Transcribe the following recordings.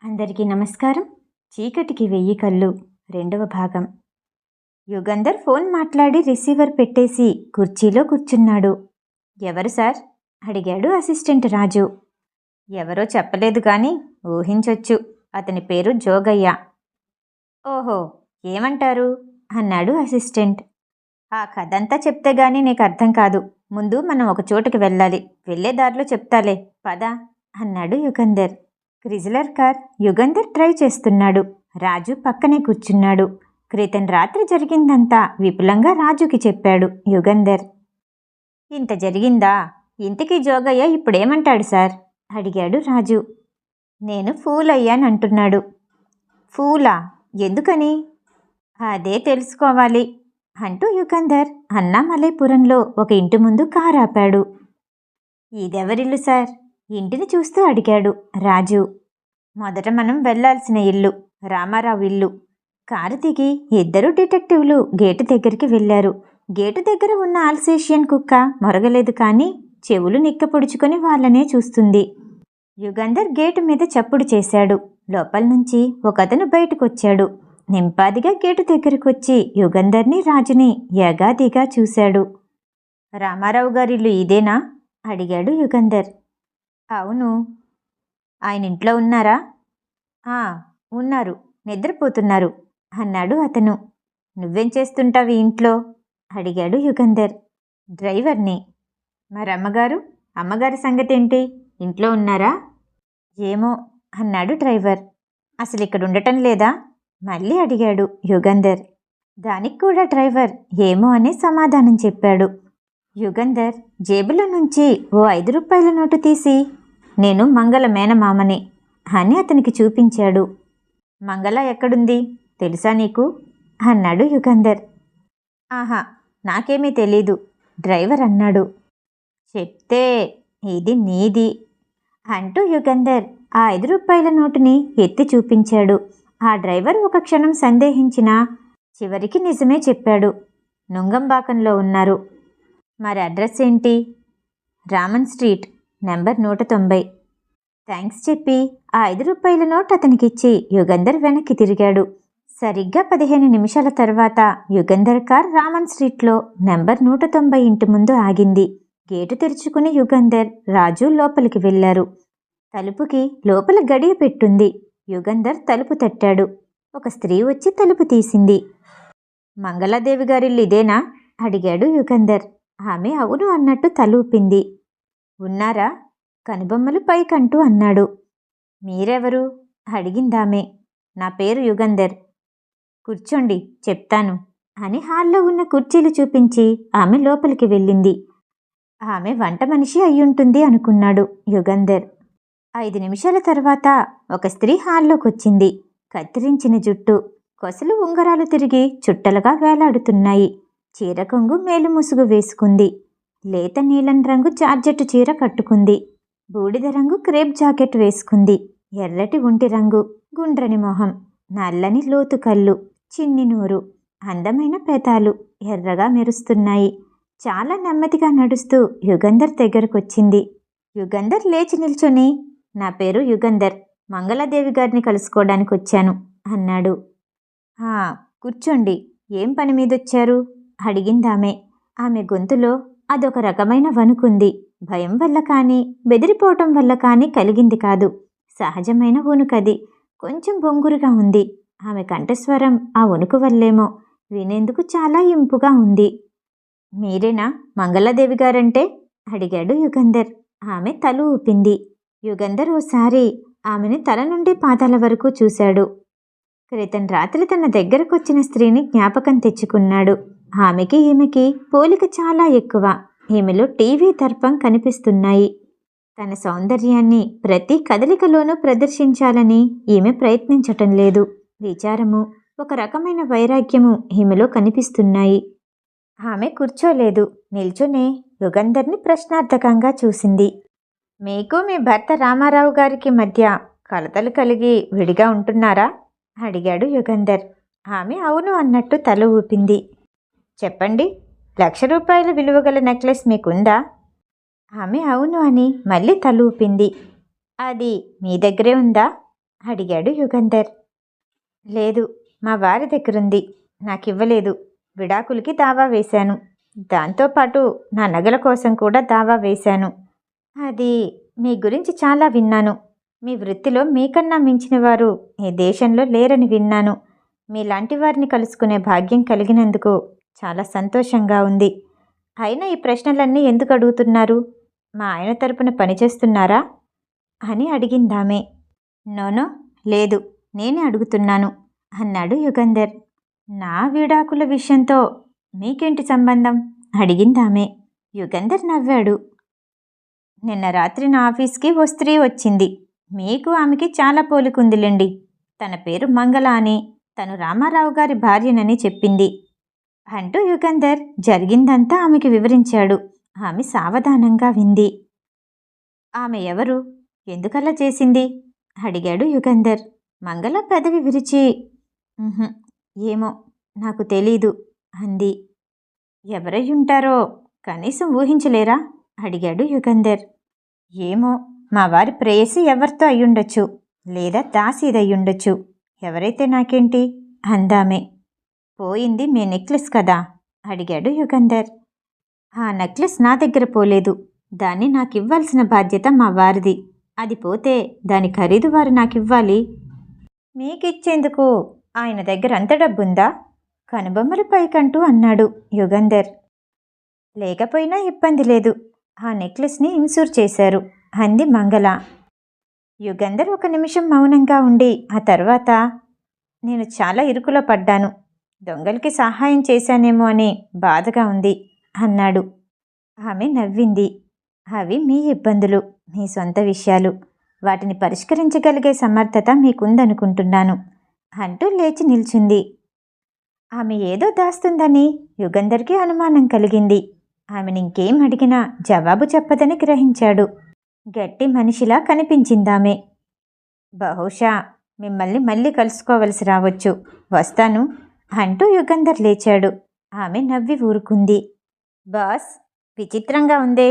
అందరికీ నమస్కారం. చీకటికి 1000 కళ్ళు రెండవ భాగం. యుగంధర్ ఫోన్ మాట్లాడి రిసీవర్ పెట్టేసి కుర్చీలో కూర్చున్నాడు. ఎవరు సార్? అడిగాడు అసిస్టెంట్ రాజు. ఎవరో చెప్పలేదు కానీ ఊహించొచ్చు. అతని పేరు జోగయ్య. ఓహో, ఏమంటారు? అన్నాడు అసిస్టెంట్. ఆ కథంతా చెప్తే గానీ నీకు అర్థం కాదు. ముందు మనం ఒక చోటుకి వెళ్ళాలి. వెళ్ళే దారిలో చెప్తాలే, పద అన్నాడు యుగంధర్. క్రిజిలర్ కార్ యుగంధర్ ట్రై చేస్తున్నాడు. రాజు పక్కనే కూర్చున్నాడు. క్రితం రాత్రి జరిగిందంతా విపులంగా రాజుకి చెప్పాడు యుగంధర్. ఇంత జరిగిందా? ఇంతకీ జోగయ్య ఇప్పుడేమంటాడు సార్? అడిగాడు రాజు. నేను ఫూల్ అయ్యానంటున్నాడు. ఫూలా? ఎందుకని? అదే తెలుసుకోవాలి అంటూ యుగంధర్ అన్నామలైపురంలో ఒక ఇంటి ముందు కారు ఆపాడు. ఇదెవరిల్లు సార్? ఇంటిని చూస్తూ అడిగాడు రాజు. మొదట మనం వెళ్లాల్సిన ఇల్లు రామారావు ఇల్లు. కారు దిగి ఇద్దరు డిటెక్టివ్లు గేటు దగ్గరికి వెళ్లారు. గేటు దగ్గర ఉన్న ఆల్సేషియన్ కుక్క మొరగలేదు కానీ చెవులు నిక్కపొడుచుకొని వాళ్ళనే చూస్తుంది. యుగంధర్ గేటు మీద చప్పుడు చేశాడు. లోపల నుంచి ఒకతను బయటకొచ్చాడు. నింపాదిగా గేటు దగ్గరకొచ్చి యుగంధర్ని రాజుని యగాదిగా చూశాడు. రామారావు గారిల్లు ఇదేనా? అడిగాడు యుగంధర్. అవును. ఆయన ఇంట్లో ఉన్నారా? ఉన్నారు, నిద్రపోతున్నారు అన్నాడు అతను. నువ్వేం చేస్తుంటావు ఇంట్లో? అడిగాడు యుగంధర్. డ్రైవర్ని. మరమ్మగారు? అమ్మగారి సంగతేంటి? ఇంట్లో ఉన్నారా? ఏమో అన్నాడు డ్రైవర్. అసలు ఇక్కడ ఉండటం లేదా? మళ్ళీ అడిగాడు యుగంధర్. దానికి కూడా డ్రైవర్ ఏమో అనే సమాధానం చెప్పాడు. యుగంధర్ జేబులో నుంచి ఓ 5 రూపాయల నోటు తీసి, నేను మంగళ మేనమామని అని అతనికి చూపించాడు. మంగళ ఎక్కడుంది తెలుసా నీకు? అన్నాడు యుగంధర్. ఆహా, నాకేమీ తెలీదు డ్రైవర్ అన్నాడు. చెప్తే ఇది నీది అంటూ యుగంధర్ ఆ 5 రూపాయల నోటుని ఎత్తి చూపించాడు. ఆ డ్రైవర్ ఒక క్షణం సందేహించినా చివరికి నిజమే చెప్పాడు. నుంగంబాకంలో ఉన్నారు. మరి అడ్రస్ ఏంటి? Raman street, number 190. థ్యాంక్స్ చెప్పి ఆ 5 రూపాయల నోట్ అతనికిచ్చి యుగంధర్ వెనక్కి తిరిగాడు. సరిగ్గా 15 నిమిషాల తర్వాత యుగంధర్ కార్ రామన్ స్ట్రీట్లో నెంబర్ 190 ఇంటి ముందు ఆగింది. గేటు తెరుచుకుని యుగంధర్, రాజు లోపలికి వెళ్లారు. తలుపుకి లోపల గడియ పెట్టుంది. యుగంధర్ తలుపు తట్టాడు. ఒక స్త్రీ వచ్చి తలుపు తీసింది. మంగళాదేవి గారిల్లు ఇదేనా? అడిగాడు యుగంధర్. ఆమె అవును అన్నట్టు తలూపింది. ఉన్నారా? కనుబొమ్మలు పైకంటూ అన్నాడు. మీరెవరు? అడిగిందామె. నా పేరు యుగంధర్. కూర్చోండి, చెప్తాను అని హాల్లో ఉన్న కుర్చీలు చూపించి ఆమె లోపలికి వెళ్ళింది. ఆమె వంట మనిషి అయ్యుంటుంది అనుకున్నాడు యుగంధర్. 5 నిమిషాల తర్వాత ఒక స్త్రీ హాల్లోకొచ్చింది. కత్తిరించిన జుట్టు, కొసలు ఉంగరాలు తిరిగి చుట్టలుగా వేలాడుతున్నాయి. చీర కొంగు మేలు ముసుగు వేసుకుంది. లేత నీలం రంగు జార్జెట్టు చీర కట్టుకుంది. బూడిద రంగు క్రేప్ జాకెట్ వేసుకుంది. ఎర్రటి ఒంటి రంగు, గుండ్రని మొహం, నల్లని లోతు కళ్ళు, చిన్ని నోరు, అందమైన పెదాలు ఎర్రగా మెరుస్తున్నాయి. చాలా నెమ్మదిగా నడుస్తూ యుగంధర్ దగ్గరకొచ్చింది. యుగంధర్ లేచి నిల్చొని, నా పేరు యుగంధర్, మంగళాదేవి గారిని కలుసుకోవడానికి వచ్చాను అన్నాడు. కూర్చోండి, ఏం పని మీదొచ్చారు? అడిగిందామె. ఆమె గొంతులో అదొక రకమైన వణుకుంది. భయం వల్ల కానీ బెదిరిపోవటం వల్ల కానీ కలిగింది కాదు. సహజమైన వణుకది. కొంచెం బొంగురుగా ఉంది. ఆమె కంఠస్వరం ఆ వణుకు వల్లేమో వినేందుకు చాలా ఇంపుగా ఉంది. మీరేనా మంగళాదేవి గారంటే? అడిగాడు యుగంధర్. ఆమె తల ఊపింది. యుగంధర్ ఓసారి ఆమెని తల నుండి పాదాల వరకు చూశాడు. క్రితం రాత్రి తన దగ్గరకొచ్చిన స్త్రీని జ్ఞాపకం తెచ్చుకున్నాడు. ఆమెకి ఈమెకి పోలిక చాలా ఎక్కువ. ఈమెలో టీవీ దర్పం కనిపిస్తున్నాయి. తన సౌందర్యాన్ని ప్రతి కదలికలోనూ ప్రదర్శించాలని ఈమె ప్రయత్నించటం లేదు. విచారము, ఒక రకమైన వైరాగ్యము ఈమెలో కనిపిస్తున్నాయి. ఆమె కూర్చోలేదు, నిల్చునే యుగంధర్ని ప్రశ్నార్థకంగా చూసింది. మీకు మీ భర్త రామారావు గారికి మధ్య కలతలు కలిగి విడిగా ఉంటున్నారా? అడిగాడు యుగంధర్. ఆమె అవును అన్నట్టు తల ఊపింది. చెప్పండి, 1,00,000 రూపాయల విలువగల నెక్లెస్ మీకుందా? ఆమె అవును అని మళ్ళీ తల ఊపింది. అది మీ దగ్గరే ఉందా? అడిగాడు యుగంధర్. లేదు, మా వారి దగ్గరుంది. నాకివ్వలేదు. విడాకులకి దావా వేశాను. దాంతోపాటు నా నగల కోసం కూడా దావా వేశాను. అది మీ గురించి చాలా విన్నాను. మీ వృత్తిలో మీకన్నా మించిన వారు ఈ దేశంలో లేరని విన్నాను. మీలాంటి వారిని కలుసుకునే భాగ్యం కలిగినందుకు చాలా సంతోషంగా ఉంది. అయినా ఈ ప్రశ్నలన్నీ ఎందుకు అడుగుతున్నారు? మా ఆయన తరపున పనిచేస్తున్నారా అని అడిగిందామె. నోనో, లేదు, నేనే అడుగుతున్నాను అన్నాడు యుగంధర్. నా విడాకుల విషయంతో మీకేంటి సంబంధం అడిగిందామె. యుగంధర్ నవ్వాడు. నిన్న రాత్రి నా ఆఫీస్కి ఓ స్త్రీ వచ్చింది. మీకు ఆమెకి చాలా పోలికుందిలేండి. తన పేరు మంగళ అని, తను రామారావు గారి భార్యనని చెప్పింది అంటూ యుగంధర్ జరిగిందంతా ఆమెకి వివరించాడు. ఆమె సావధానంగా వింది. ఆమె ఎవరు? ఎందుకలా చేసింది అడిగాడు యుగంధర్. మంగళ పెదవి విరిచి ఏమో, నాకు తెలీదు అంది. ఎవరయ్యుంటారో కనీసం ఊహించలేరా అడిగాడు యుగంధర్. ఏమో, మా వారి ప్రేయసి ఎవరితో అయ్యుండొచ్చు, లేదా దాసీదయ్యుండొచ్చు. ఎవరైతే నాకేంటి అందామే. పోయింది మీ నెక్లెస్ కదా అడిగాడు యుగంధర్. ఆ నెక్లెస్ నా దగ్గర పోలేదు. దాన్ని నాకివ్వాల్సిన బాధ్యత మా వారిది. అది పోతే దాని ఖరీదు వారు నాకివ్వాలి. మీకిచ్చేందుకు ఆయన దగ్గర అంత డబ్బుందా కనుబొమ్మలు పైకంటూ అన్నాడు యుగంధర్. లేకపోయినా ఇబ్బంది లేదు. ఆ నెక్లెస్ని ఇన్సూర్ చేశారు అంది మంగళ. యుగంధర్ ఒక నిమిషం మౌనంగా ఉండి ఆ తర్వాత, నేను చాలా ఇరుకులో పడ్డాను. దొంగలకి సహాయం చేశానేమో అని బాధగా ఉంది అన్నాడు. ఆమె నవ్వింది. అవి మీ ఇబ్బందులు, మీ సొంత విషయాలు. వాటిని పరిష్కరించగలిగే సమర్థత మీకుందనుకుంటున్నాను అంటూ లేచి నిల్చుంది. ఆమె ఏదో దాస్తుందని యుగంధర్కి అనుమానం కలిగింది. ఆమెనింకేం అడిగినా జవాబు చెప్పదని గ్రహించాడు. గట్టి మనిషిలా కనిపించిందామె. బహుశా మిమ్మల్ని మళ్ళీ కలుసుకోవలసి రావచ్చు. వస్తాను అంటూ యుగంధర్ లేచాడు. ఆమె నవ్వి ఊరుకుంది. బాస్, విచిత్రంగా ఉందే.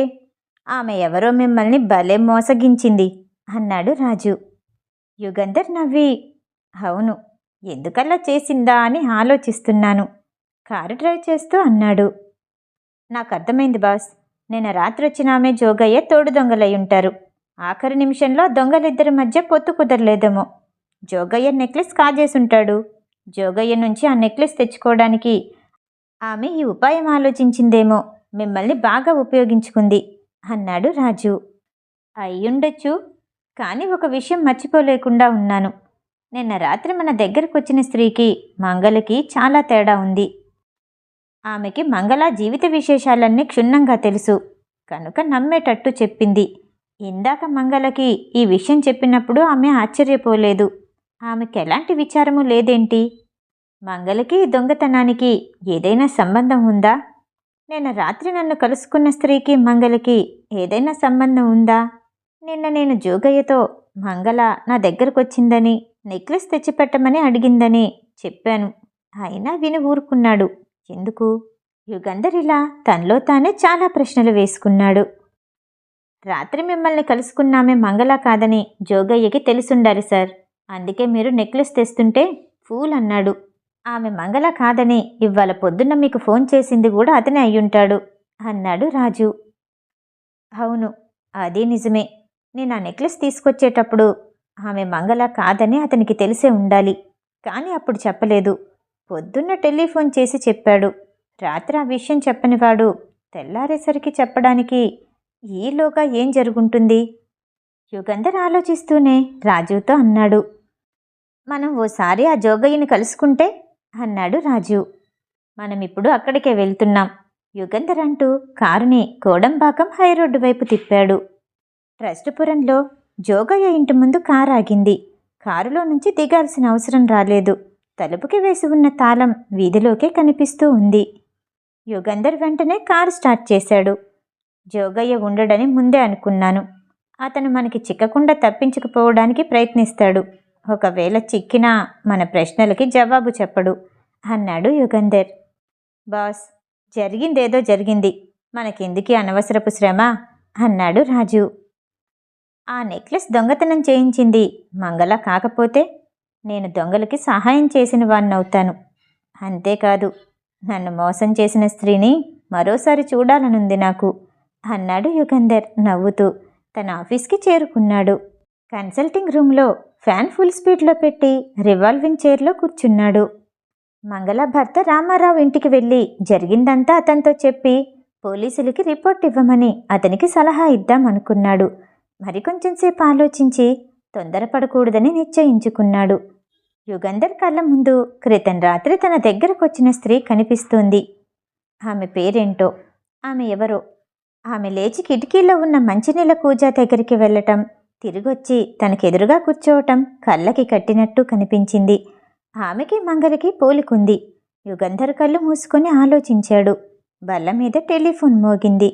ఆమె ఎవరో మిమ్మల్ని భలే మోసగించింది అన్నాడు రాజు. యుగంధర్ నవ్వి, అవును, ఎందుకలా చేసిందా అని ఆలోచిస్తున్నాను కారు డ్రైవ్ చేస్తూ అన్నాడు. నాకు అర్థమైంది బాస్. నిన్న రాత్రి వచ్చిన ఆమె జోగయ్య తోడు దొంగలయ్యుంటారు. ఆఖరి నిమిషంలో దొంగలిద్దరి మధ్య పొత్తు కుదరలేదేమో. జోగయ్య నెక్లెస్ కాజేసుంటాడు. జోగయ్య నుంచి ఆ నెక్లెస్ తెచ్చుకోవడానికి ఆమె ఈ ఉపాయం ఆలోచించిందేమో. మిమ్మల్ని బాగా ఉపయోగించుకుంది అన్నాడు రాజు. అయ్యుండొచ్చు, కానీ ఒక విషయం మర్చిపోలేకుండా ఉన్నాను. నిన్న రాత్రి మన దగ్గరకు వచ్చిన స్త్రీకి మంగళకి చాలా తేడా ఉంది. ఆమెకి మంగళ జీవిత విశేషాలన్నీ క్షుణ్ణంగా తెలుసు కనుక నమ్మేటట్టు చెప్పింది. ఇందాక మంగళకి ఈ విషయం చెప్పినప్పుడు ఆమె ఆశ్చర్యపోలేదు. ఆమెకి ఎలాంటి విచారము లేదేంటి? మంగళకి దొంగతనానికి ఏదైనా సంబంధం ఉందా? నిన్న రాత్రి నన్ను కలుసుకున్న స్త్రీకి మంగళకి ఏదైనా సంబంధం ఉందా? నిన్న నేను జోగయ్యతో మంగళ నా దగ్గరకొచ్చిందని, నెక్లెస్ తెచ్చిపెట్టమని అడిగిందని చెప్పాను. అయినా విని ఊరుకున్నాడు. ఎందుకు? యుగంధర్ ఇలా తనలో తానే చాలా ప్రశ్నలు వేసుకున్నాడు. రాత్రి మిమ్మల్ని కలుసుకున్నామే మంగళ కాదని జోగయ్యకి తెలుసుండాలి సార్. అందుకే మీరు నెక్లెస్ తెస్తుంటే ఫూల్ అన్నాడు. ఆమె మంగళ కాదని ఇవాళ పొద్దున్న మీకు ఫోన్ చేసింది కూడా అతనే అయ్యుంటాడు అన్నాడు రాజు. అవును, అది నిజమే. నేను ఆ నెక్లెస్ తీసుకొచ్చేటప్పుడు ఆమె మంగళ కాదని అతనికి తెలిసే ఉండాలి. కానీ అప్పుడు చెప్పలేదు. పొద్దున్న టెలిఫోన్ చేసి చెప్పాడు. రాత్రి ఆ విషయం చెప్పనివాడు తెల్లారేసరికి చెప్పడానికి ఈలోగా ఏం జరుగుంటుంది? యుగంధర్ ఆలోచిస్తూనే రాజుతో అన్నాడు. మనం ఓసారి ఆ జోగయ్యని కలుసుకుంటే అన్నాడు రాజు. మనమిప్పుడు అక్కడికే వెళ్తున్నాం యుగంధర్ అంటూ కారుని కోడంబాకం హైరోడ్డు వైపు తిప్పాడు. ట్రస్టుపురంలో జోగయ్య ఇంటి ముందు కారు ఆగింది. కారులో నుంచి దిగాల్సిన అవసరం రాలేదు. తలుపుకి వేసి ఉన్న తాళం వీధిలోకే కనిపిస్తూ ఉంది. యుగంధర్ వెంటనే కారు స్టార్ట్ చేశాడు. జోగయ్య ఉండడని ముందే అనుకున్నాను. అతను మనకి చిక్కకుండా తప్పించకపోవడానికి ప్రయత్నిస్తాడు. ఒకవేళ చిక్కినా మన ప్రశ్నలకి జవాబు చెప్పడు అన్నాడు యుగంధర్. బాస్, జరిగిందేదో జరిగింది. మనకెందుకీ అనవసరపు శ్రమ అన్నాడు రాజు. ఆ నెక్లెస్ దొంగతనం చేయించింది మంగళ కాకపోతే నేను దొంగలకి సహాయం చేసిన వాణ్ణవుతాను. అంతేకాదు, నన్ను మోసం చేసిన స్త్రీని మరోసారి చూడాలనుంది నాకు అన్నాడు యుగంధర్ నవ్వుతూ తన ఆఫీస్కి చేరుకున్నాడు. కన్సల్టింగ్ రూమ్లో ఫ్యాన్ ఫుల్ స్పీడ్లో పెట్టి రివాల్వింగ్ చైర్లో కూర్చున్నాడు. మంగళ భర్త రామారావు ఇంటికి వెళ్ళి జరిగిందంతా అతనితో చెప్పి పోలీసులకి రిపోర్ట్ ఇవ్వమని అతనికి సలహా ఇద్దామనుకున్నాడు. మరికొంచెంసేపు ఆలోచించి తొందరపడకూడదని నిశ్చయించుకున్నాడు. యుగంధర్ కళ్ళ ముందు క్రితం రాత్రి తన దగ్గరకొచ్చిన స్త్రీ కనిపిస్తోంది. ఆమె పేరేంటో, ఆమె ఎవరో. ఆమె లేచి కిటికీలో ఉన్న మంచినీళ్ళ కూజా దగ్గరికి వెళ్ళటం, తిరిగొచ్చి తనకెదురుగా కూర్చోవటం కళ్ళకి కట్టినట్టు కనిపించింది. ఆమెకి మంగళకి పోలికుంది. యుగంధర్ కళ్ళు మూసుకొని ఆలోచించాడు. బల్ల మీద టెలిఫోన్ మోగింది.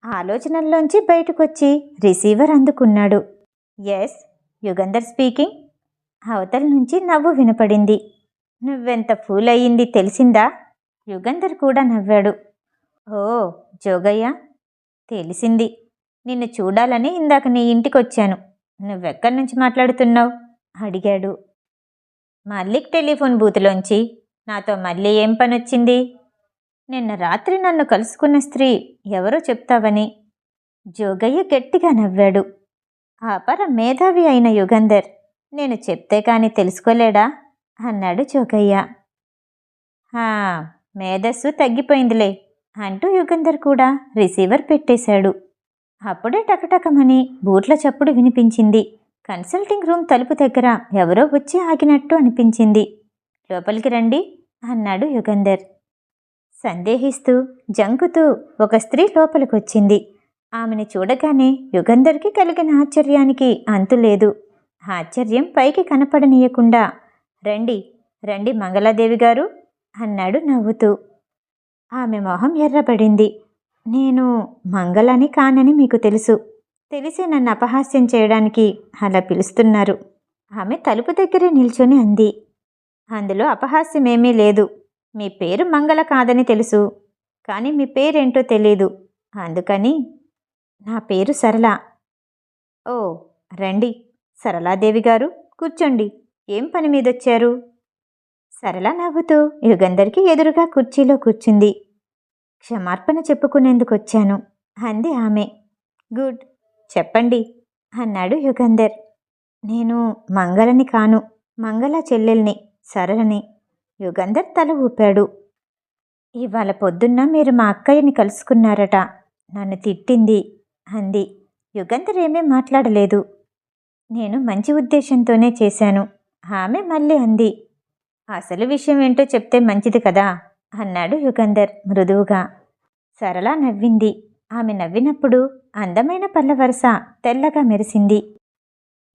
ఆలోచనల్లోంచి బయటకొచ్చి రిసీవర్ అందుకున్నాడు. Yes, Yugandhar speaking. అవతల నుంచి నవ్వు వినపడింది. నువ్వెంత ఫూల్ అయ్యింది తెలిసిందా? యుగంధర్ కూడా నవ్వాడు. ఓ జోగయ్య, తెలిసింది. నిన్ను చూడాలని ఇందాక నీ ఇంటికొచ్చాను. నువ్వెక్కడి నుంచి మాట్లాడుతున్నావు అడిగాడు. మల్లిక్ టెలిఫోన్ బూత్లోంచి. నాతో మళ్ళీ ఏం పనొచ్చింది? నిన్న రాత్రి నన్ను కలుసుకున్న స్త్రీ ఎవరో చెప్తావని. జోగయ్య గట్టిగా నవ్వాడు. అపర మేధావి అయిన యుగంధర్ నేను చెప్తే కాని తెలుసుకోలేడా అన్నాడు జోగయ్య. మేధస్సు తగ్గిపోయిందిలే అంటూ యుగంధర్ కూడా రిసీవర్ పెట్టేశాడు. అప్పుడే టకటకమని బూట్ల చప్పుడు వినిపించింది. కన్సల్టింగ్ రూమ్ తలుపు దగ్గర ఎవరో వచ్చి ఆగినట్టు అనిపించింది. లోపలికి రండి అన్నాడు యుగంధర్. సందేహిస్తూ జంకుతూ ఒక స్త్రీ లోపలికొచ్చింది. ఆమెని చూడగానే యుగంధర్కి కలిగిన ఆశ్చర్యానికి అంతులేదు. ఆశ్చర్యం పైకి కనపడనీయకుండా రండి రండి మంగళాదేవి గారు అన్నాడు నవ్వుతూ. ఆమె మొహం ఎర్రబడింది. నేను మంగళని కానని మీకు తెలుసు. తెలిసి నన్ను అపహాస్యం చేయడానికి అలా పిలుస్తున్నారు. ఆమె తలుపు దగ్గరే నిల్చొని అంది. అందులో అపహాస్యమేమీ లేదు. మీ పేరు మంగళ కాదని తెలుసు, కానీ మీ పేరేంటో తెలీదు. అందుకని. నా పేరు సరళ. ఓ రండి సరళాదేవి గారు, కూర్చోండి. ఏం పని మీదొచ్చారు? సరళ నవ్వుతూ యుగంధర్కి ఎదురుగా కుర్చీలో కూర్చుంది. క్షమార్పణ చెప్పుకునేందుకొచ్చాను అంది ఆమె. గుడ్, చెప్పండి అన్నాడు యుగంధర్. నేను మంగళని కాను, మంగళ చెల్లెల్ని, సరళని. యుగంధర్ తల ఊపాడు. ఇవాళ పొద్దున్న మీరు మా అక్కయ్యని కలుసుకున్నారట. నన్ను తిట్టింది అంది. యుగంధర్ ఏమీ మాట్లాడలేదు. నేను మంచి ఉద్దేశంతోనే చేశాను ఆమె మళ్ళీ అంది. అసలు విషయం ఏంటో చెప్తే మంచిది కదా అన్నాడు యుగంధర్ మృదువుగా. సరళ నవ్వింది. ఆమె నవ్వినప్పుడు అందమైన పళ్ళ వరుస తెల్లగా మెరిసింది.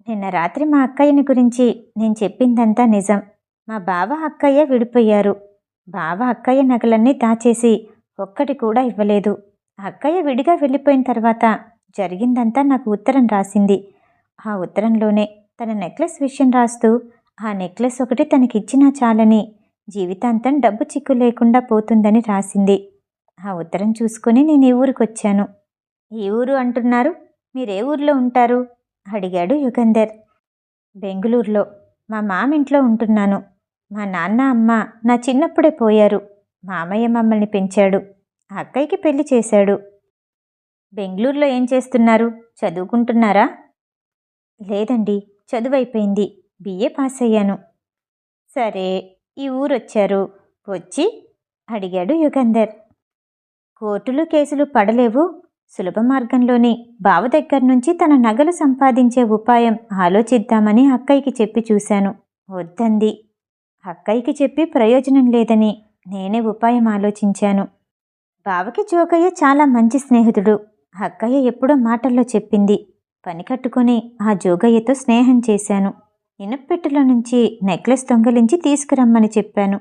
నిన్న రాత్రి మా అక్కయ్యని గురించి నేను చెప్పిందంతా నిజం. మా బావ అక్కయ్య విడిపోయారు. బావ అక్కయ్య నగలన్నీ దాచేసి ఒక్కటి కూడా ఇవ్వలేదు. అక్కయ్య విడిగా వెళ్ళిపోయిన తర్వాత జరిగిందంతా నాకు ఉత్తరం రాసింది. ఆ ఉత్తరంలోనే తన నెక్లెస్ విషయం రాస్తూ ఆ నెక్లెస్ ఒకటి తనకిచ్చినా చాలని, జీవితాంతం డబ్బు చిక్కు లేకుండా పోతుందని రాసింది. ఆ ఉత్తరం చూసుకుని నేను ఈ ఊరికొచ్చాను. ఈ ఊరు అంటున్నారు, మీరే ఊర్లో ఉంటారు అడిగాడు యుగంధర్. బెంగుళూరులో మా మామింట్లో ఉంటున్నాను. మా నాన్న అమ్మ నా చిన్నప్పుడే పోయారు. మామయ్య మమ్మల్ని పెంచాడు. అక్కయ్యకి పెళ్లి చేశాడు. బెంగళూరులో ఏం చేస్తున్నారు? చదువుకుంటున్నారా? లేదండి, చదువైపోయింది. బిఏ పాస్ అయ్యాను. సరే, ఈ ఊరొచ్చారు. వచ్చి అడిగాడు యుగంధర్. కోర్టులు కేసులు పడలేవు. సులభ మార్గంలోని బావ దగ్గర నుంచి తన నగలు సంపాదించే ఉపాయం ఆలోచిద్దామని అక్కయ్యకి చెప్పి చూశాను. వద్దంది. అక్కయ్యకి చెప్పి ప్రయోజనం లేదని నేనే ఉపాయం ఆలోచించాను. బావకి జోగయ్య చాలా మంచి స్నేహితుడు. అక్కయ్య ఎప్పుడో మాటల్లో చెప్పింది. పని కట్టుకుని ఆ జోగయ్యతో స్నేహం చేశాను. ఇనప్పెట్టెలో నుంచి నెక్లెస్ దొంగలించి తీసుకురమ్మని చెప్పాను.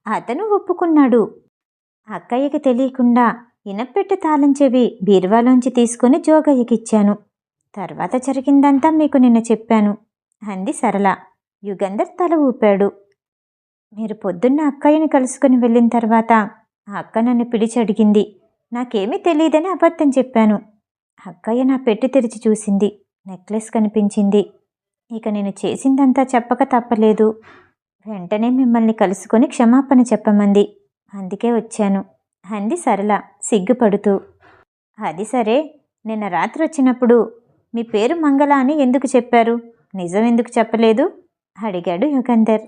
అతను ఒప్పుకున్నాడు. అక్కయ్యకి తెలియకుండా ఇనప్పెట్టె తాళం చెవి బీరువాలోంచి తీసుకుని జోగయ్యకిచ్చాను. తర్వాత జరిగిందంతా మీకు నిన్న చెప్పాను అంది సరళ. యుగంధర్ తల ఊపాడు. మీరు పొద్దున్న అక్కయ్యని కలుసుకుని వెళ్ళిన తర్వాత ఆ అక్క నన్ను పిలిచి అడిగింది. నాకేమీ తెలియదని అబద్ధం చెప్పాను. అక్కయ్య నా పెట్టి తెరిచి చూసింది. నెక్లెస్ కనిపించింది. ఇక నేను చేసిందంతా చెప్పక తప్పలేదు. వెంటనే మిమ్మల్ని కలుసుకొని క్షమాపణ చెప్పమంది. అందుకే వచ్చాను అంది సరళ సిగ్గుపడుతూ. అది సరే, నిన్న రాత్రి వచ్చినప్పుడు మీ పేరు మంగళ అని ఎందుకు చెప్పారు? నిజం ఎందుకు చెప్పలేదు? అడిగాడు యుగంధర్.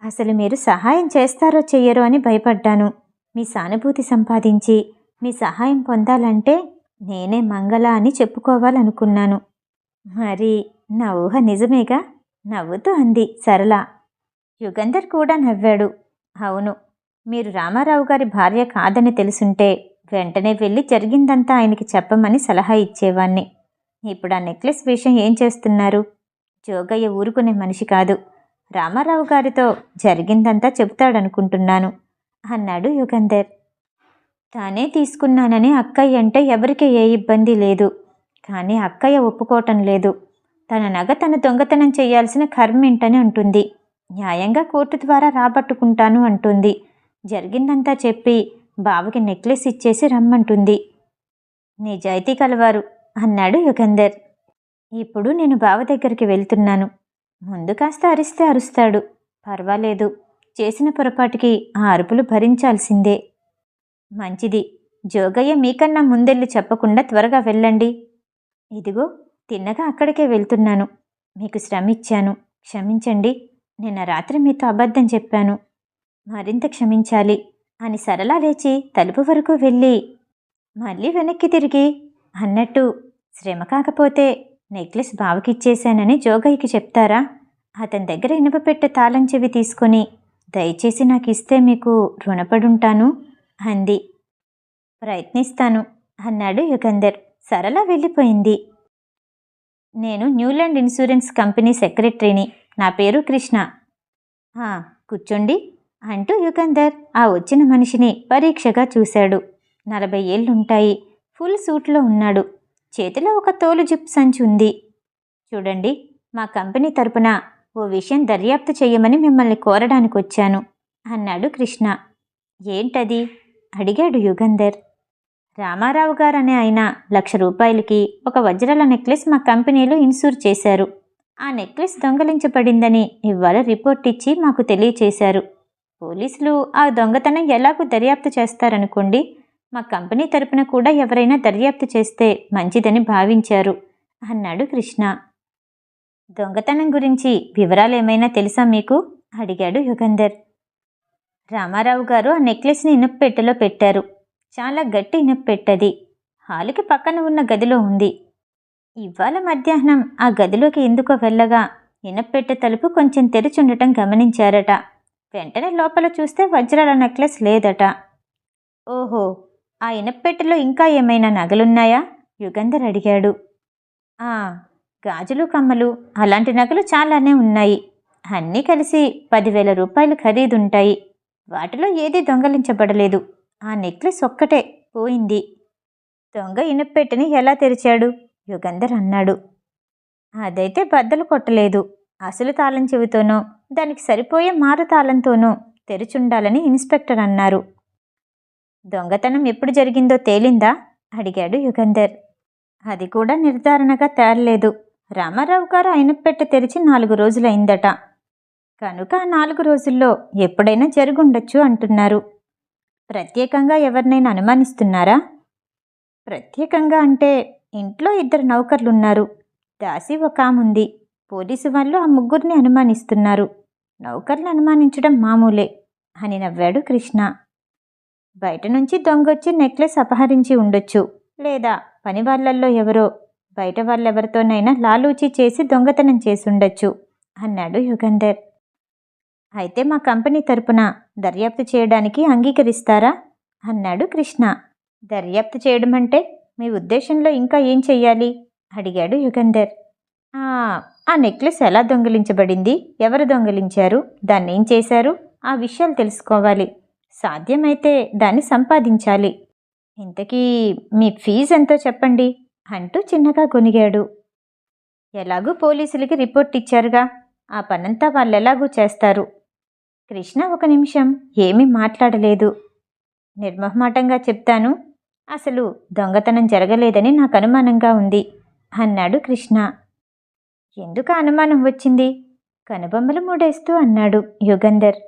అసలు మీరు సహాయం చేస్తారో చెయ్యరో అని భయపడ్డాను. మీ సానుభూతి సంపాదించి మీ సహాయం పొందాలంటే నేనే మంగళ అని చెప్పుకోవాలనుకున్నాను. మరి నా ఊహ నిజమేగా? నవ్వుతూ అంది సరళ. యుగంధర్ కూడా నవ్వాడు. అవును, మీరు రామారావు గారి భార్య కాదని తెలుసుంటే వెంటనే వెళ్ళి జరిగిందంతా ఆయనకి చెప్పమని సలహా ఇచ్చేవాణ్ణి. ఇప్పుడు ఆ నెక్లెస్ విషయం ఏం చేస్తున్నారు? జోగయ్య ఊరుకునే మనిషి కాదు. రామారావు గారితో జరిగిందంతా చెబుతాడనుకుంటున్నాను అన్నాడు యుగంధర్. తానే తీసుకున్నానని అక్కయ్య అంటే ఎవరికీ ఏ ఇబ్బంది లేదు. కానీ అక్కయ్య ఒప్పుకోవటం లేదు. తన నగ తను దొంగతనం చేయాల్సిన కర్మేంటని అంటుంది. న్యాయంగా కోర్టు ద్వారా రాబట్టుకుంటాను అంటుంది. జరిగిందంతా చెప్పి బావకి నెక్లెస్ ఇచ్చేసి రమ్మంటుంది. నిజాయితీ కలవారు అన్నాడు యుగంధర్. ఇప్పుడు నేను బావ దగ్గరికి వెళ్తున్నాను. ముందు కాస్త అరిస్తే అరుస్తాడు. పర్వాలేదు, చేసిన పొరపాటుకి ఆ అరుపులు భరించాల్సిందే. మంచిది. జోగయ్య మీకన్నా ముందెళ్ళి చెప్పకుండా త్వరగా వెళ్ళండి. ఇదిగో తిన్నగా అక్కడికే వెళ్తున్నాను. మీకు శ్రమ ఇచ్చాను, క్షమించండి. నిన్న రాత్రి మీతో అబద్ధం చెప్పాను. మరింత క్షమించాలి అని సరళ లేచి తలుపు వరకు వెళ్ళి మళ్ళీ వెనక్కి తిరిగి అన్నట్టు శ్రమ కాకపోతే నెక్లెస్ బావకిచ్చేశానని జోగయ్యకి చెప్తారా? అతని దగ్గర ఇనుపపెట్టె తాళం చెవి తీసుకొని దయచేసి నాకు ఇస్తే మీకు రుణపడుంటాను అంది. ప్రయత్నిస్తాను అన్నాడు యుగంధర్. సరళ వెళ్ళిపోయింది. నేను న్యూలాండ్ ఇన్సూరెన్స్ కంపెనీ సెక్రటరీని. నా పేరు కృష్ణ. కూర్చోండి అంటూ యుగంధర్ ఆ వచ్చిన మనిషిని పరీక్షగా చూశాడు. 40 ఏళ్లుంటాయి. ఫుల్ సూట్లో ఉన్నాడు. చేతిలో ఒక తోలు జిప్ సంచి ఉంది. చూడండి, మా కంపెనీ తరపున ఓ విషయం దర్యాప్తు చెయ్యమని మిమ్మల్ని కోరడానికి వచ్చాను అన్నాడు కృష్ణ. ఏంటది? అడిగాడు యుగంధర్. రామారావు గారనే ఆయన 1,00,000 రూపాయలకి ఒక వజ్రాల నెక్లెస్ మా కంపెనీలో ఇన్సూర్ చేశారు. ఆ నెక్లెస్ దొంగలించబడిందని ఇవాళ రిపోర్ట్ ఇచ్చి మాకు తెలియచేశారు. పోలీసులు ఆ దొంగతనం ఎలాగూ దర్యాప్తు చేస్తారనుకోండి. మా కంపెనీ తరపున కూడా ఎవరైనా దర్యాప్తు చేస్తే మంచిదని భావించారు అన్నాడు కృష్ణ. దొంగతనం గురించి వివరాలేమైనా తెలుసా మీకు? అడిగాడు యుగంధర్. రామారావు గారు ఆ నెక్లెస్ని ఇనుప్పెట్టెలో పెట్టారు. చాలా గట్టి ఇనుప్పెట్టెది. హాలుకి పక్కన ఉన్న గదిలో ఉంది. ఇవాళ మధ్యాహ్నం ఆ గదిలోకి ఎందుకో వెళ్ళగా ఇనుప్పెట్టె తలుపు కొంచెం తెరిచుండటం గమనించారట. వెంటనే లోపల చూస్తే వజ్రాల నెక్లెస్ లేదట. ఓహో, ఆ ఇనుప్పెట్టెలో ఇంకా ఏమైనా నగలున్నాయా? యుగంధర్ అడిగాడు. గాజులు, కమ్మలు అలాంటి నగలు చాలానే ఉన్నాయి. అన్నీ కలిసి 10,000 రూపాయలు ఖరీదుంటాయి. వాటిలో ఏదీ దొంగలించబడలేదు. ఆ నెక్లెస్ ఒక్కటే పోయింది. దొంగ ఇనుప్పెట్టెని ఎలా తెరిచాడు? యుగంధర్ అన్నాడు. అదైతే బద్దలు కొట్టలేదు. అసలు తాళం చెవితోనో దానికి సరిపోయే మారు తాళంతోనో తెరిచుండాలని ఇన్స్పెక్టర్ అన్నారు. దొంగతనం ఎప్పుడు జరిగిందో తేలిందా? అడిగాడు యుగంధర్. అది కూడా నిర్ధారణగా తేలలేదు. రామారావు గారు ఇనుప్పెట్టె తెరిచి 4 రోజులైందట. కనుక ఆ 4 రోజుల్లో ఎప్పుడైనా జరుగుండొచ్చు అంటున్నారు. ప్రత్యేకంగా ఎవరినైనా అనుమానిస్తున్నారా? ప్రత్యేకంగా అంటే ఇంట్లో 2 నౌకర్లున్నారు. దాసి ఒక ఆముంది. పోలీసు వాళ్ళు ఆ ముగ్గురిని అనుమానిస్తున్నారు. నౌకర్లు అనుమానించడం మామూలే అని నవ్వాడు కృష్ణ. బయట నుంచి దొంగొచ్చి నెక్లెస్ అపహరించి ఉండొచ్చు. లేదా పని వాళ్ళల్లో ఎవరో బయట వాళ్ళెవరితోనైనా లాలూచీ చేసి దొంగతనం చేసుండొచ్చు అన్నాడు యుగంధర్. అయితే మా కంపెనీ తరపున దర్యాప్తు చేయడానికి అంగీకరిస్తారా? అన్నాడు కృష్ణ. దర్యాప్తు చేయడం అంటే మీ ఉద్దేశంలో ఇంకా ఏం చెయ్యాలి? అడిగాడు యుగంధర్. ఆ నెక్లెస్ ఎలా దొంగిలించబడింది, ఎవరు దొంగిలించారు, దాన్నేం చేశారు, ఆ విషయాలు తెలుసుకోవాలి. సాధ్యమైతే దాన్ని సంపాదించాలి. ఇంతకీ మీ ఫీజు ఎంతో చెప్పండి అంటూ చిన్నగా గొనిగాడు. ఎలాగూ పోలీసులకి రిపోర్ట్ ఇచ్చారుగా, ఆ పనంతా వాళ్ళెలాగూ చేస్తారు. కృష్ణ 1 నిమిషం ఏమీ మాట్లాడలేదు. నిర్మోహమాటంగా చెప్తాను, అసలు దొంగతనం జరగలేదని నాకు అనుమానంగా ఉంది. అన్నాడు కృష్ణ. ఎందుకు అనుమానం వచ్చింది? కనుబొమ్మలు మూడేస్తూ అన్నాడు యుగంధర్.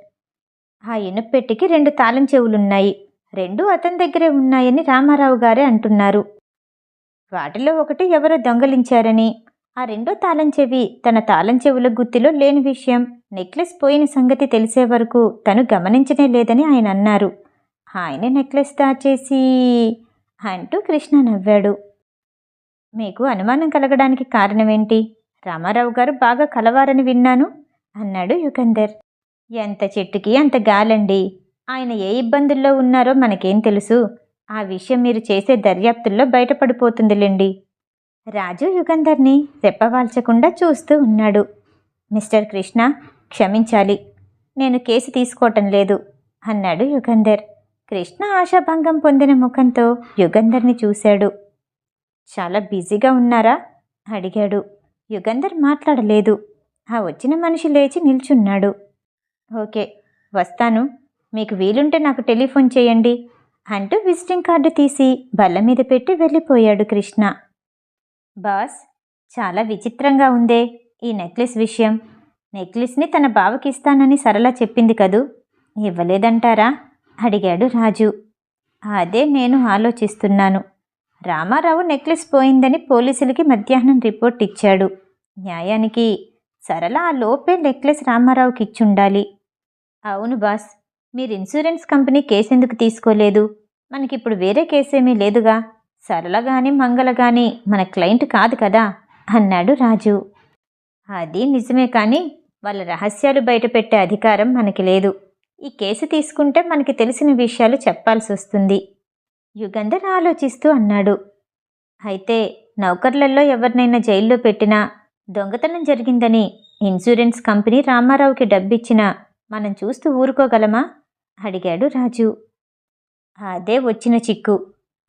ఆ ఇనుప్పెట్టికి 2 తాళం చెవులున్నాయి. 2 అతని దగ్గరే ఉన్నాయని రామారావు గారే అంటున్నారు. వాటిలో ఒకటి ఎవరో దొంగలించారని, ఆ 2వ తాళం చెవి తన తాళం చెవుల గుత్తిలో లేని విషయం, నెక్లెస్ పోయిన సంగతి తెలిసే వరకు తను గమనించనే లేదని ఆయన అన్నారు. ఆయనే నెక్లెస్ దాచేసి అంటూ కృష్ణ నవ్వాడు. మీకు అనుమానం కలగడానికి కారణమేంటి? రామారావు గారు బాగా కలవారని విన్నాను అన్నాడు యుగంధర్. ఎంత చెట్టుకి అంత గాలండి. ఆయన ఏ ఇబ్బందుల్లో ఉన్నారో మనకేం తెలుసు? ఆ విషయం మీరు చేసే దర్యాప్తుల్లో బయటపడిపోతుందిలేండి. రాజు యుగంధర్ని రెప్పవాల్చకుండా చూస్తూ ఉన్నాడు. మిస్టర్ కృష్ణ, క్షమించాలి, నేను కేసు తీసుకోవటం లేదు అన్నాడు యుగంధర్. కృష్ణ ఆశాభంగం పొందిన ముఖంతో యుగంధర్ని చూశాడు. చాలా బిజీగా ఉన్నారా అడిగాడు. యుగంధర్ మాట్లాడలేదు. ఆ వచ్చిన మనిషి లేచి నిల్చున్నాడు. ఓకే, వస్తాను. మీకు వీలుంటే నాకు టెలిఫోన్ చేయండి అంటూ విజిటింగ్ కార్డు తీసి బల్ల మీద పెట్టి వెళ్ళిపోయాడు కృష్ణ. బాస్, చాలా విచిత్రంగా ఉందే ఈ నెక్లెస్ విషయం. నెక్లెస్ని తన బావకిస్తానని సరళ చెప్పింది కదూ, ఇవ్వలేదంటారా అడిగాడు రాజు. అదే నేను ఆలోచిస్తున్నాను. రామారావు నెక్లెస్ పోయిందని పోలీసులకి మధ్యాహ్నం రిపోర్ట్ ఇచ్చాడు. న్యాయానికి సరళ ఆ లోపే నెక్లెస్ రామారావుకి ఇచ్చుండాలి. అవును బాస్, మీరు ఇన్సూరెన్స్ కంపెనీ కేసెందుకు తీసుకోలేదు? మనకిప్పుడు వేరే కేసేమీ లేదుగా. సరళ గాని మంగళ గాని మన క్లయింట్ కాదు కదా అన్నాడు రాజు. అది నిజమే, కానీ వాళ్ళ రహస్యాలు బయటపెట్టే అధికారం మనకి లేదు. ఈ కేసు తీసుకుంటే మనకి తెలిసిన విషయాలు చెప్పాల్సి వస్తుంది. యుగంధర్ ఆలోచిస్తూ అన్నాడు. అయితే నౌకర్లలో ఎవరినైనా జైల్లో పెట్టినా, దొంగతనం జరిగిందని ఇన్సూరెన్స్ కంపెనీ రామారావుకి డబ్బిచ్చినా మనం చూస్తూ ఊరుకోగలమా అడిగాడు రాజు. అదే వచ్చిన చిక్కు.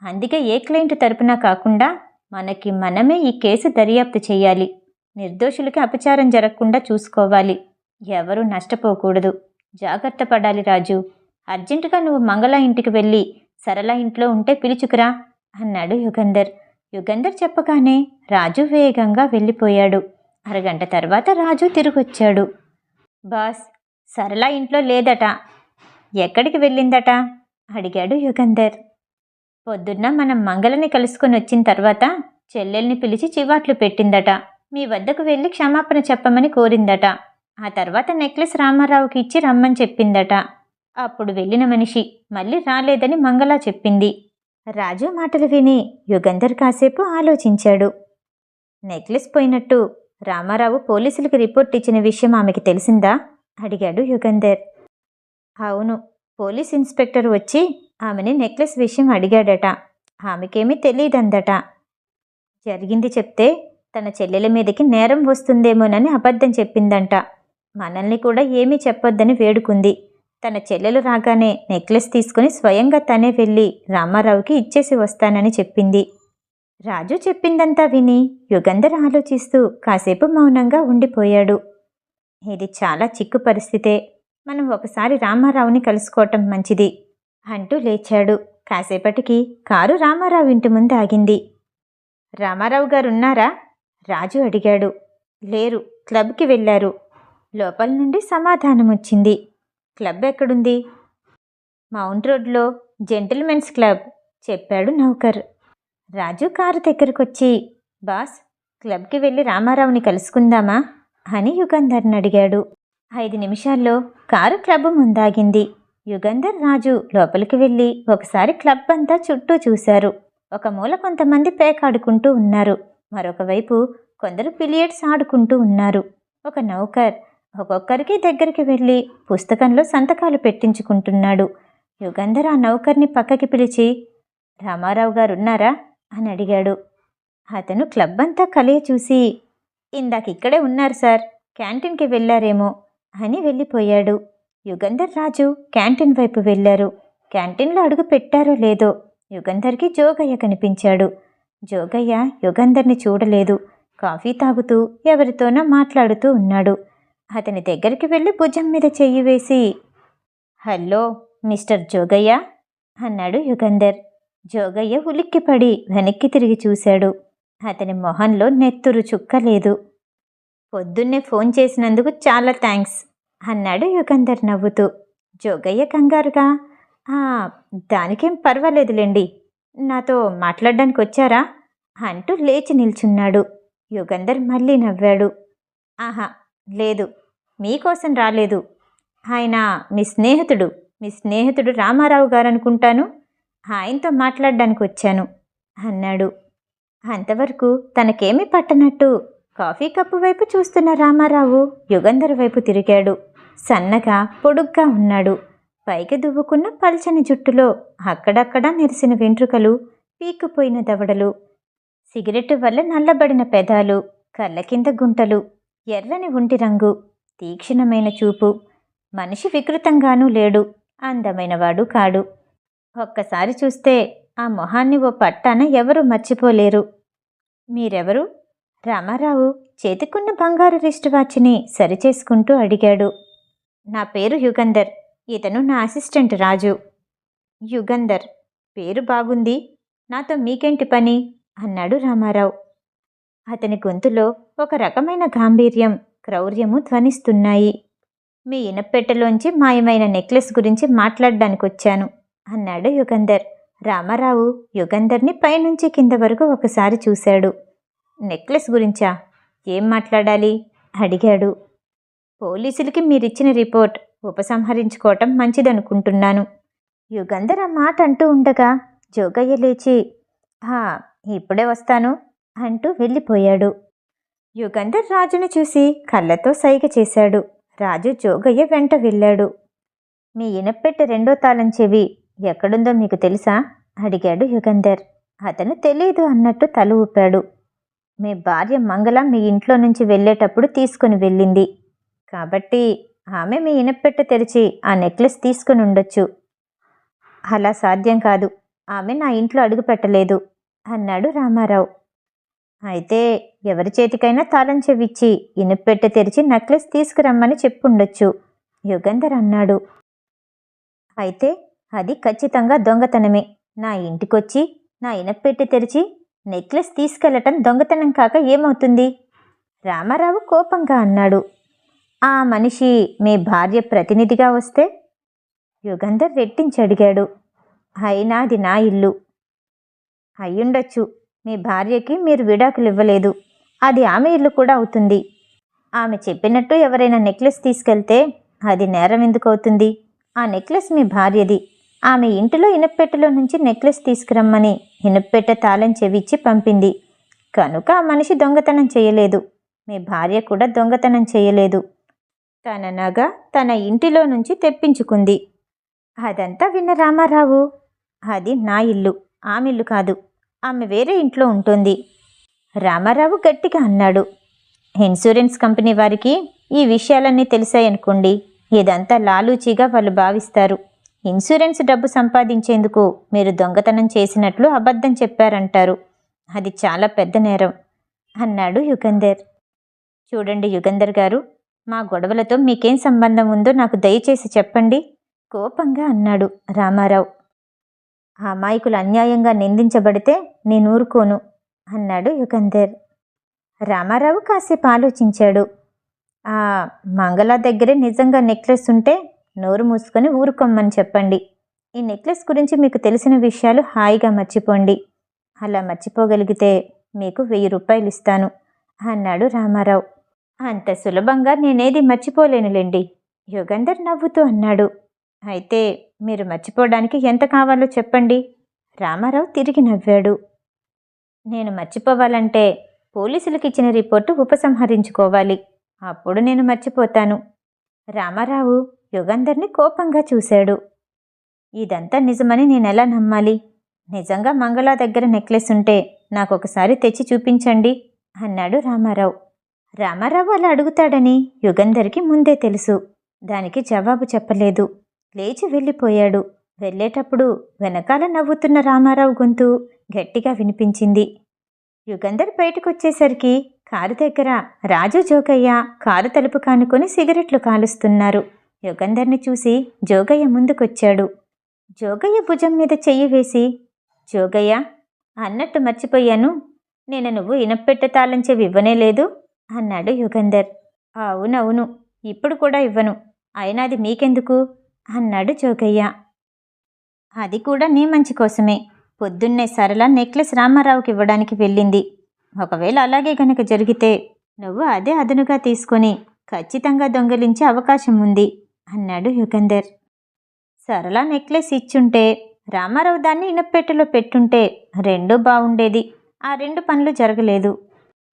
అందుకే ఏ క్లయింట్ తరపున కాకుండా మనకి మనమే ఈ కేసు దర్యాప్తు చేయాలి. నిర్దోషులకి అపచారం జరగకుండా చూసుకోవాలి. ఎవరూ నష్టపోకూడదు. జాగ్రత్త పడాలి రాజు. అర్జెంటుగా నువ్వు మంగళ ఇంటికి వెళ్ళి సరళ ఇంట్లో ఉంటే పిలుచుకురా అన్నాడు యుగంధర్. యుగంధర్ చెప్పగానే రాజు వేగంగా వెళ్ళిపోయాడు. అరగంట తర్వాత రాజు తిరిగొచ్చాడు. బాస్, సరళ ఇంట్లో లేదట. ఎక్కడికి వెళ్ళిందట అడిగాడు యుగంధర్. పొద్దున్న మనం మంగళని కలుసుకొని వచ్చిన తర్వాత చెల్లెల్ని పిలిచి చివాట్లు పెట్టిందట. మీ వద్దకు వెళ్ళి క్షమాపణ చెప్పమని కోరిందట. ఆ తర్వాత నెక్లెస్ రామారావుకి ఇచ్చి రమ్మని చెప్పిందట. అప్పుడు వెళ్ళిన మనిషి మళ్ళీ రాలేదని మంగళ చెప్పింది. రాజు మాటలు విని యుగంధర్ కాసేపు ఆలోచించాడు. నెక్లెస్ పోయినట్టు రామారావు పోలీసులకు రిపోర్ట్ ఇచ్చిన విషయం ఆమెకి తెలిసిందా అడిగాడు యుగంధర్. అవును, పోలీస్ ఇన్స్పెక్టర్ వచ్చి ఆమెని నెక్లెస్ విషయం అడిగాడట. ఆమెకేమీ తెలియదందట. జరిగింది చెప్తే తన చెల్లెల మీదకి నేరం వస్తుందేమోనని అబద్ధం చెప్పిందంట. మనల్ని కూడా ఏమీ చెప్పొద్దని వేడుకుంది. తన చెల్లెలు రాగానే నెక్లెస్ తీసుకుని స్వయంగా తనే వెళ్ళి రామారావుకి ఇచ్చేసి వస్తానని చెప్పింది. రాజు చెప్పిందంతా విని యుగంధర్ ఆలోచిస్తూ కాసేపు మౌనంగా ఉండిపోయాడు. ఇది చాలా చిక్కు పరిస్థితే. మనం ఒకసారి రామారావుని కలుసుకోవటం మంచిది అంటూ లేచాడు. కాసేపటికి కారు రామారావు ఇంటి ముందు ఆగింది. రామారావు గారున్నారా రాజు అడిగాడు. లేరు, క్లబ్కి వెళ్ళారు. లోపల నుండి సమాధానం వచ్చింది. క్లబ్ ఎక్కడుంది? మౌంట్ రోడ్లో జెంటిల్మెన్స్ క్లబ్ చెప్పాడు నౌకర్. రాజు కారు దగ్గరకొచ్చి, బాస్, క్లబ్కి వెళ్ళి రామారావుని కలుసుకుందామా అని యుగంధర్ని అడిగాడు. 5 నిమిషాల్లో కారు క్లబ్ ముందాగింది. యుగంధర్, రాజు లోపలికి వెళ్ళి ఒకసారి క్లబ్ అంతా చుట్టూ చూశారు. ఒక మూల కొంతమంది పేకాడుకుంటూ ఉన్నారు. మరొక వైపు కొందరు బిలియర్డ్స్ ఆడుకుంటూ ఉన్నారు. ఒక నౌకర్ ఒక్కొక్కరికి దగ్గరికి వెళ్ళి పుస్తకంలో సంతకాలు పెట్టించుకుంటున్నాడు. యుగంధర్ ఆ నౌకర్ని పక్కకి పిలిచి, రామారావు గారున్నారా అని అడిగాడు. అతను క్లబ్ అంతా కలియ చూసి, ఇందాకిక్కడే ఉన్నారు సార్, క్యాంటీన్కి వెళ్ళారేమో అని వెళ్ళిపోయాడు. యుగంధర్, రాజు క్యాంటీన్ వైపు వెళ్ళారు. క్యాంటీన్లో అడుగు పెట్టారో లేదో యుగంధర్కి జోగయ్య కనిపించాడు. జోగయ్య యుగంధర్ని చూడలేదు. కాఫీ తాగుతూ ఎవరితోనో మాట్లాడుతూ ఉన్నాడు. అతని దగ్గరికి వెళ్ళి భుజం మీద చెయ్యి వేసి, హలో మిస్టర్ జోగయ్య అన్నాడు యుగంధర్. జోగయ్య ఉలిక్కిపడి వెనక్కి తిరిగి చూశాడు. అతని మొహంలో నెత్తురు చుక్క లేదు. పొద్దున్నే ఫోన్ చేసినందుకు చాలా థ్యాంక్స్ అన్నాడు యుగంధర్ నవ్వుతూ. జోగయ్య కంగారుగా, "ఆ, దానికేం పర్వాలేదులేండి. నాతో మాట్లాడడానికి వచ్చారా?" అంటూ లేచి నిల్చున్నాడు. యుగంధర్ మళ్ళీ నవ్వాడు. "ఆహా, లేదు, మీకోసం రాలేదు. ఆయన మీ స్నేహితుడు రామారావు గారనుకుంటాను. ఆయనతో మాట్లాడడానికి వచ్చాను" అన్నాడు. అంతవరకు తనకేమీ పట్టనట్టు కాఫీ కప్పు వైపు చూస్తున్న రామారావు యుగంధర్ వైపు తిరిగాడు. సన్నగా పొడుగ్గా ఉన్నాడు. పైకి దువ్వుకున్న పల్చని జుట్టులో అక్కడక్కడా నెరిసిన వెంట్రుకలు, పీక్కుపోయిన దవడలు, సిగరెట్టు వల్ల నల్లబడిన పెదాలు, కళ్ళ కింద గుంటలు, ఎర్రని ఒంటి రంగు, తీక్షణమైన చూపు. మనిషి వికృతంగానూ లేడు, అందమైనవాడు కాడు. ఒక్కసారి చూస్తే ఆ మొహాన్ని ఓ పట్టాన ఎవరూ మర్చిపోలేరు. "మీరెవరు?" రామారావు చేతికున్న బంగారు రిస్ట్ వాచ్ని సరిచేసుకుంటూ అడిగాడు. "నా పేరు యుగంధర్. ఇతను నా అసిస్టెంట్ రాజు." "యుగంధర్, పేరు బాగుంది. నాతో మీకేంటి పని?" అన్నాడు రామారావు. అతని గొంతులో ఒక రకమైన గాంభీర్యం, క్రౌర్యము ధ్వనిస్తున్నాయి. "మీ ఇనప్పెట్టెలోంచి మాయమైన నెక్లెస్ గురించి మాట్లాడ్డానికొచ్చాను" అన్నాడు యుగంధర్. రామారావు యుగంధర్ని పైనుంచి కింద వరకు ఒకసారి చూశాడు. "నెక్లెస్ గురించా? ఏం మాట్లాడాలి?" అడిగాడు. "పోలీసులకి మీరిచ్చిన రిపోర్ట్ ఉపసంహరించుకోవటం మంచిదనుకుంటున్నాను." యుగంధర్ ఆ మాట అంటూ ఉండగా జోగయ్య లేచి, ఇప్పుడే వస్తాను" అంటూ వెళ్ళిపోయాడు. యుగంధర్ రాజును చూసి కళ్ళతో సైగ చేశాడు. రాజు జోగయ్య వెంట వెళ్ళాడు. "మీ ఇనప్పెట్టె రెండో తాళం చెవి ఎక్కడుందో మీకు తెలుసా?" అడిగాడు యుగంధర్. అతను తెలీదు అన్నట్టు తల ఊపాడు. "మీ భార్య మంగళ మీ ఇంట్లో నుంచి వెళ్ళేటప్పుడు తీసుకుని వెళ్ళింది. కాబట్టి ఆమె మీ ఇనప్పెట్టె తెరిచి ఆ నెక్లెస్ తీసుకుని ఉండొచ్చు." "అలా సాధ్యం కాదు. ఆమె నా ఇంట్లో అడుగు పెట్టలేదు" అన్నాడు రామారావు. "అయితే ఎవరి చేతికైనా తాళం చెవిచ్చి ఇనుప్పెట్టె తెరిచి నెక్లెస్ తీసుకురమ్మని చెప్పుండొచ్చు" యుగంధర్ అన్నాడు. "అయితే అది ఖచ్చితంగా దొంగతనమే. నా ఇంటికొచ్చి నా ఇనప్పెట్టె తెరిచి నెక్లెస్ తీసుకెళ్లటం దొంగతనం కాక ఏమవుతుంది?" రామారావు కోపంగా అన్నాడు. "ఆ మనిషి మీ భార్య ప్రతినిధిగా వస్తే?" యుగంధర్ రెట్టించడిగాడు. "అయినా అది నా ఇల్లు." "అయ్యుండొచ్చు. మీ భార్యకి మీరు విడాకులివ్వలేదు. అది ఆమె ఇల్లు కూడా అవుతుంది. ఆమె చెప్పినట్టు ఎవరైనా నెక్లెస్ తీసుకెళ్తే అది నేరం ఎందుకు అవుతుంది? ఆ నెక్లెస్ మీ భార్యది. ఆమె ఇంటిలో ఇనప్పెట్టెలో నుంచి నెక్లెస్ తీసుకురమ్మని ఇనప్పెట్టె తాళం చెవిచ్చి పంపింది. కనుక ఆ మనిషి దొంగతనం చేయలేదు. మీ భార్య కూడా దొంగతనం చేయలేదు. తన నగ తన ఇంటిలో నుంచి తెప్పించుకుంది." అదంతా విన్న రామారావు, "అది నా ఇల్లు, ఆమె ఇల్లు కాదు. ఆమె వేరే ఇంట్లో ఉంటుంది." రామారావు గట్టిగా అన్నాడు. "ఇన్సూరెన్స్ కంపెనీ వారికి ఈ విషయాలన్నీ తెలిసాయనుకోండి. ఇదంతా లాలూచీగా వాళ్ళు భావిస్తారు. ఇన్సూరెన్స్ డబ్బు సంపాదించేందుకు మీరు దొంగతనం చేసినట్లు అబద్ధం చెప్పారంటారు. అది చాలా పెద్ద నేరం" అన్నాడు యుగంధర్. "చూడండి యుగంధర్ గారు, మా గొడవలతో మీకేం సంబంధం ఉందో నాకు దయచేసి చెప్పండి" కోపంగా అన్నాడు రామారావు. "ఆ అమాయకులు అన్యాయంగా నిందించబడితే నేను ఊరుకోను" అన్నాడు యుగంధర్. రామారావు కాసేపు ఆలోచించాడు. "ఆ మంగళ దగ్గరే నిజంగా నెక్లెస్ ఉంటే నోరు మూసుకొని ఊరుకోమ్మని చెప్పండి. ఈ నెక్లెస్ గురించి మీకు తెలిసిన విషయాలు హాయిగా మర్చిపోండి. అలా మర్చిపోగలిగితే మీకు 1000 రూపాయలు ఇస్తాను" అన్నాడు రామారావు. "అంత సులభంగా నేనేది మర్చిపోలేనులేండి" యుగంధర్ నవ్వుతూ అన్నాడు. "అయితే మీరు మర్చిపోవడానికి ఎంత కావాలో చెప్పండి." రామారావు తిరిగి నవ్వాడు. "నేను మర్చిపోవాలంటే పోలీసులకు ఇచ్చిన రిపోర్టు ఉపసంహరించుకోవాలి. అప్పుడు నేను మర్చిపోతాను." రామారావు యుగంధర్ని కోపంగా చూశాడు. "ఇదంతా నిజమని నేనెలా నమ్మాలి? నిజంగా మంగళ దగ్గర నెక్లెస్ ఉంటే నాకొకసారి తెచ్చి చూపించండి" అన్నాడు రామారావు. రామారావు అలా అడుగుతాడని యుగంధర్కి ముందే తెలుసు. దానికి జవాబు చెప్పలేదు. లేచి వెళ్ళిపోయాడు. వెళ్ళేటప్పుడు వెనకాల నవ్వుతున్న రామారావు గొంతు గట్టిగా వినిపించింది. యుగంధర్ బయటకొచ్చేసరికి కారు దగ్గర రాజు జోగయ్య కారు తలుపు కానుకొని సిగరెట్లు కాలుస్తున్నారు. యుగంధర్ని చూసి జోగయ్య ముందుకొచ్చాడు. జోగయ్య భుజం మీద చెయ్యి వేసి, "జోగయ్య, అన్నట్టు మర్చిపోయాను. నేను నువ్వు ఇనప్పెట్టె తాళం చెవి ఇవ్వనే లేదు అన్నాడు యుగంధర్. అవునవును, ఇప్పుడు కూడా ఇవ్వను. అయినా అది మీకెందుకు అన్నాడు జోగయ్య. అది కూడా నీ మంచి కోసమే. పొద్దున్నే సరళ నెక్లెస్ రామారావుకి ఇవ్వడానికి వెళ్ళింది. ఒకవేళ అలాగే గనక జరిగితే నువ్వు అదే అదనుగా తీసుకొని ఖచ్చితంగా దొంగిలించే అవకాశం ఉంది అన్నాడు యుగంధర్. సరళ నెక్లెస్ ఇచ్చుంటే రామారావు దాన్ని ఇనప్పెట్టెలో పెట్టుంటే రెండూ బావుండేది. ఆ 2 పనులు జరగలేదు.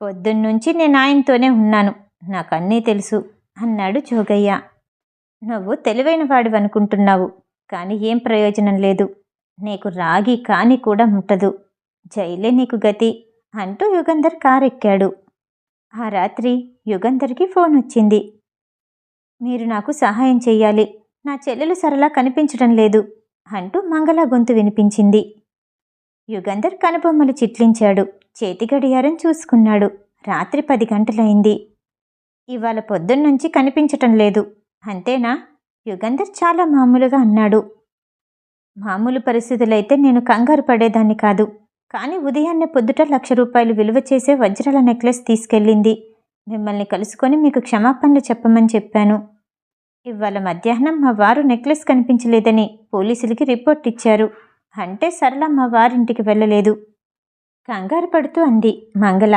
పొద్దున్నుంచి నేను ఆయనతోనే ఉన్నాను, నాకన్నీ తెలుసు అన్నాడు జోగయ్య. నువ్వు తెలివైన వాడివనుకుంటున్నావు, కానీ ఏం ప్రయోజనం లేదు. నీకు రాగి కాని కూడా ముట్టదు. జైలే నీకు గతి అంటూ యుగంధర్ కారెక్కాడు. ఆ రాత్రి యుగంధర్కి ఫోన్ వచ్చింది. మీరు నాకు సహాయం చెయ్యాలి, నా చెల్లెలు సరళ కనిపించడం లేదు అంటూ మంగళ గొంతు వినిపించింది. యుగంధర్ కనుబొమ్మలు చిట్లించాడు. చేతి గడియారం చూసుకున్నాడు. రాత్రి 10 గంటలైంది. ఇవాళ పొద్దున్నుంచి కనిపించటం లేదు, అంతేనా? యుగంధర్ చాలా మామూలుగా అన్నాడు. మామూలు పరిస్థితులైతే నేను కంగారు పడేదాన్ని కాదు, కానీ ఉదయాన్నే పొద్దుట 1,00,000 రూపాయలు విలువ చేసే వజ్రాల నెక్లెస్ తీసుకెళ్ళింది. మిమ్మల్ని కలుసుకొని మీకు క్షమాపణలు చెప్పమని చెప్పాను. ఇవాళ మధ్యాహ్నం మా వారు నెక్లెస్ కనిపించలేదని పోలీసులకి రిపోర్ట్ ఇచ్చారు. అంటే సరళ మా వారింటికి వెళ్ళలేదు కంగారు పడుతూ అంది మంగళ.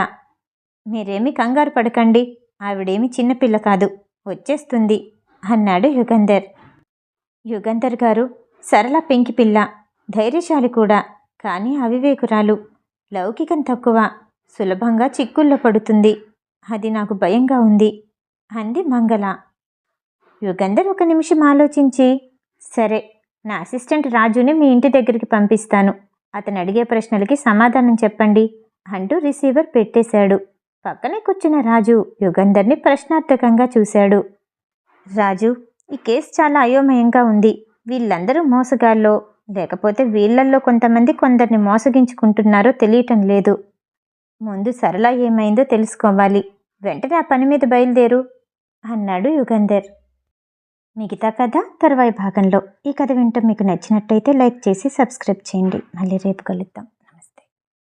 మీరేమీ కంగారు పడకండి, ఆవిడేమి చిన్నపిల్ల కాదు, వచ్చేస్తుంది అన్నాడు యుగంధర్. యుగంధర్ గారు, సరళ పెంకిపిల్ల, ధైర్యశాలి కూడా, కానీ అవివేకురాలు, లౌకికం తక్కువ, సులభంగా చిక్కుల్లో పడుతుంది. అది నాకు భయంగా ఉంది అంది మంగళ. యుగంధర్ 1 నిమిషం ఆలోచించి, సరే, నా అసిస్టెంట్ రాజుని మీ ఇంటి దగ్గరికి పంపిస్తాను, అతను అడిగే ప్రశ్నలకి సమాధానం చెప్పండి అంటూ రిసీవర్ పెట్టేశాడు. పక్కనే కూర్చున్న రాజు యుగంధర్ని ప్రశ్నార్థకంగా చూశాడు. రాజు, ఈ కేసు చాలా అయోమయంగా ఉంది. వీళ్ళందరూ మోసగాళ్ళో లేకపోతే వీళ్ళల్లో కొంతమంది కొందరిని మోసగించుకుంటున్నారో తెలియటం లేదు. ముందు సరళ ఏమైందో తెలుసుకోవాలి. వెంటనే ఆ పని మీద బయలుదేరు అన్నాడు యుగంధర్. మిగతా కథ తర్వాయి భాగంలో. ఈ కథ వింటూ మీకు నచ్చినట్టయితే లైక్ చేసి సబ్స్క్రైబ్ చేయండి. మళ్ళీ రేపు కలుద్దాం.